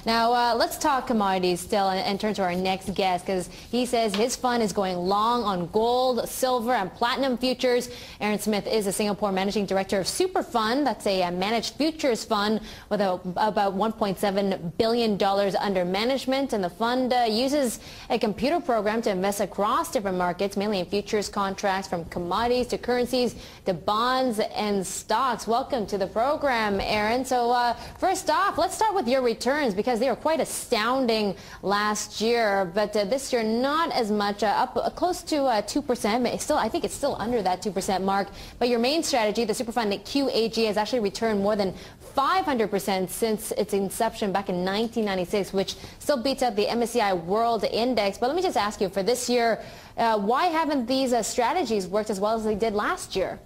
Now, let's talk commodities still and turn to our next guest because he says his fund is going long on gold, silver, and platinum futures. Aaron Smith is a Singapore managing director of Superfund. That's a managed futures fund with about $1.7 billion under management. And the fund uses a computer program to invest across different markets, mainly in futures contracts from commodities to currencies to bonds and stocks. Welcome to the program, Aaron. So first off, let's start with your returns, because they were quite astounding last year, but this year not as much, up close to 2%. Still, I think it's still under that 2% mark. But your main strategy, the Superfund QAG, has actually returned more than 500% since its inception back in 1996, which still beats out the MSCI World Index. But let me just ask you, for this year, why haven't these strategies worked as well as they did last year?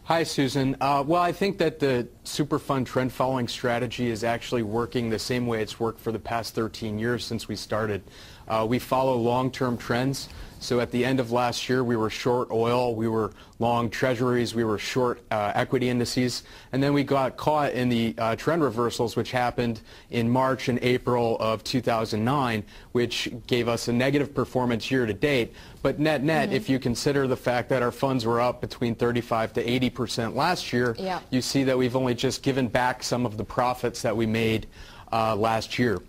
Hi, Susan. Well, I think that the Superfund trend following strategy is actually working the same way it's worked for the past 13 years since we started. We follow long-term trends. So at the end of last year, we were short oil, we were long treasuries, we were short equity indices, and then we got caught in the trend reversals, which happened in March and April of 2009, which gave us a negative performance year to date. But net-net, if you consider the fact that our funds were up between 35 to 80% last year, you see that we've only just given back some of the profits that we made last year.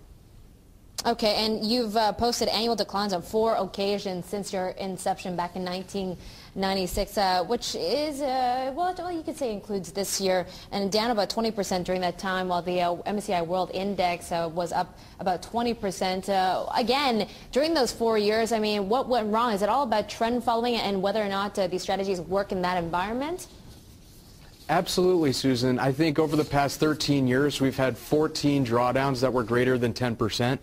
Okay, and you've posted annual declines on 4 occasions since your inception back in 1996, which is, well, you could say includes this year, and down about 20% during that time, while the MSCI World Index was up about 20%. Again, during those 4 years, I mean, what went wrong? Is it all about trend following and whether or not these strategies work in that environment? Absolutely, Susan. I think over the past 13 years, we've had 14 drawdowns that were greater than 10%.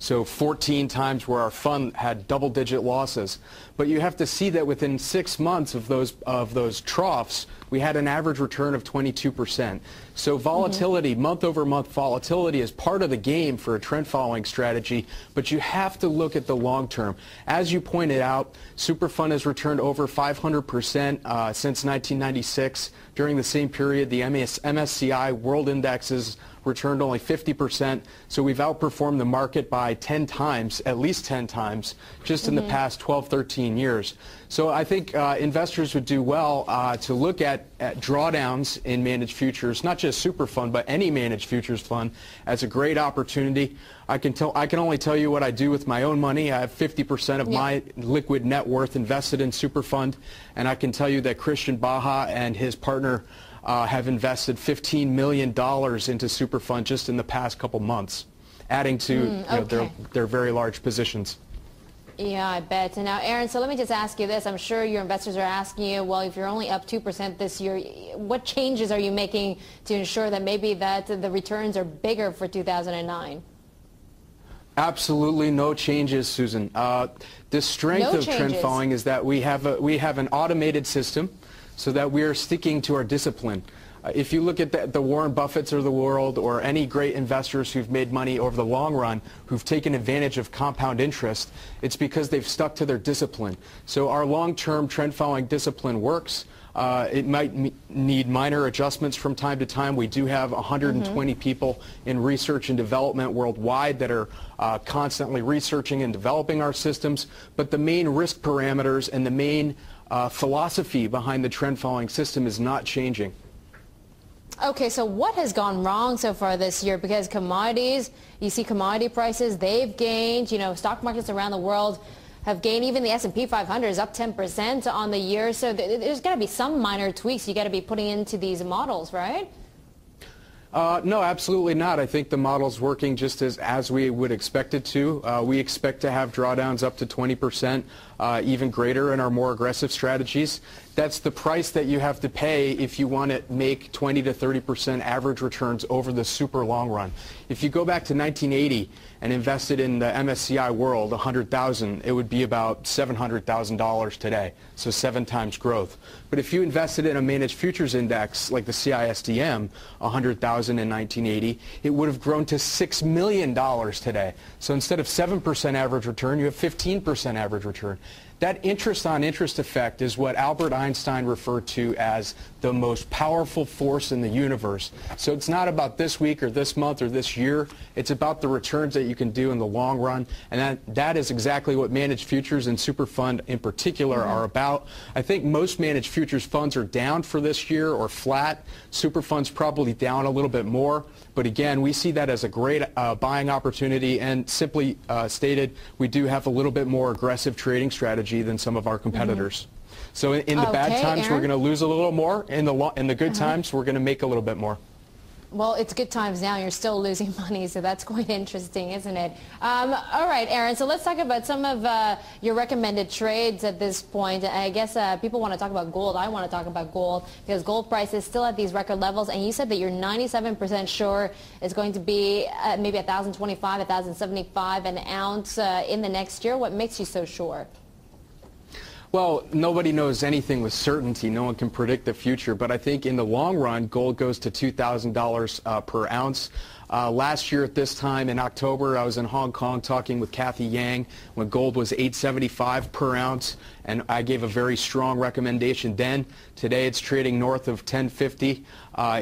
So 14 times where our fund had double-digit losses. But you have to see that within 6 months of those troughs, we had an average return of 22%. So volatility, month-over-month volatility, is part of the game for a trend-following strategy, but you have to look at the long term. As you pointed out, Superfund has returned over 500% since 1996. During the same period, the MSCI World Indexes returned only 50%, so we've outperformed the market by 10 times, at least 10 times, just in the past 12, 13 years. So I think investors would do well to look at drawdowns in managed futures, not just Superfund, but any managed futures fund, as a great opportunity. I can only tell you what I do with my own money. I have 50% of my liquid net worth invested in Superfund, and I can tell you that Christian Baja and his partner have invested $15 million into Superfund just in the past couple months, adding to their very large positions. Yeah, I bet. And now, Aaron, so let me just ask you this. I'm sure your investors are asking you, well, if you're only up 2% this year, what changes are you making to ensure that maybe that the returns are bigger for 2009? Absolutely no changes, Susan. The strength of trend following is that we have an automated system so that we are sticking to our discipline. If you look at the Warren Buffetts of the world, or any great investors who've made money over the long run, who've taken advantage of compound interest, it's because they've stuck to their discipline. So our long-term trend-following discipline works. It might need minor adjustments from time to time. We do have 120 people in research and development worldwide that are constantly researching and developing our systems. But the main risk parameters and the main philosophy behind the trend-following system is not changing. Okay, so what has gone wrong so far this year? Because commodities, you see commodity prices, they've gained, stock markets around the world have gained. Even the S&P 500 is up 10% on the year. So there's got to be some minor tweaks you got to be putting into these models, right? No, absolutely not. I think the model's working just as we would expect it to. We expect to have drawdowns up to 20%, even greater in our more aggressive strategies. That's the price that you have to pay if you want to make 20 to 30% average returns over the super long run. If you go back to 1980 and invested in the MSCI World, 100,000, it would be about $700,000 today, so 7 times growth. But if you invested in a managed futures index like the CISDM, 100,000 in 1980, it would have grown to $6 million today. So instead of 7% average return, you have 15% average return. That interest on interest effect is what Albert Einstein referred to as the most powerful force in the universe. So it's not about this week or this month or this year. It's about the returns that you can do in the long run. And that is exactly what managed futures and Superfund in particular are about. I think most managed futures funds are down for this year or flat. Superfund's probably down a little bit more. But again, we see that as a great buying opportunity, and simply stated, we do have a little bit more aggressive trading strategy than some of our competitors. So in the bad times, Aaron? we're going to lose a little more. In the good times, we're going to make a little bit more. Well, it's good times now. You're still losing money, so that's quite interesting, isn't it? All right, Aaron, so let's talk about some of your recommended trades at this point. I guess people want to talk about gold. I want to talk about gold because gold price is still at these record levels, and you said that you're 97% sure it's going to be maybe 1,025, 1,075 an ounce in the next year. What makes you so sure? Well, nobody knows anything with certainty. No one can predict the future. But I think in the long run, gold goes to $2,000 per ounce. Last year at this time in October, I was in Hong Kong talking with Kathy Yang when gold was $875 per ounce, and I gave a very strong recommendation then. Today it's trading north of $1050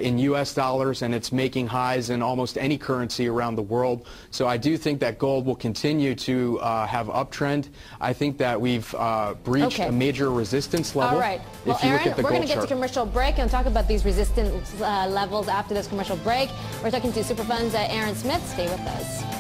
in U.S. dollars, and it's making highs in almost any currency around the world. So I do think that gold will continue to have uptrend. I think that we've breached a major resistance level. All right. Well, Aaron, we're going to get to commercial break and talk about these resistance levels after this commercial break. We're talking to Superfund's Aaron Smith. Stay with us.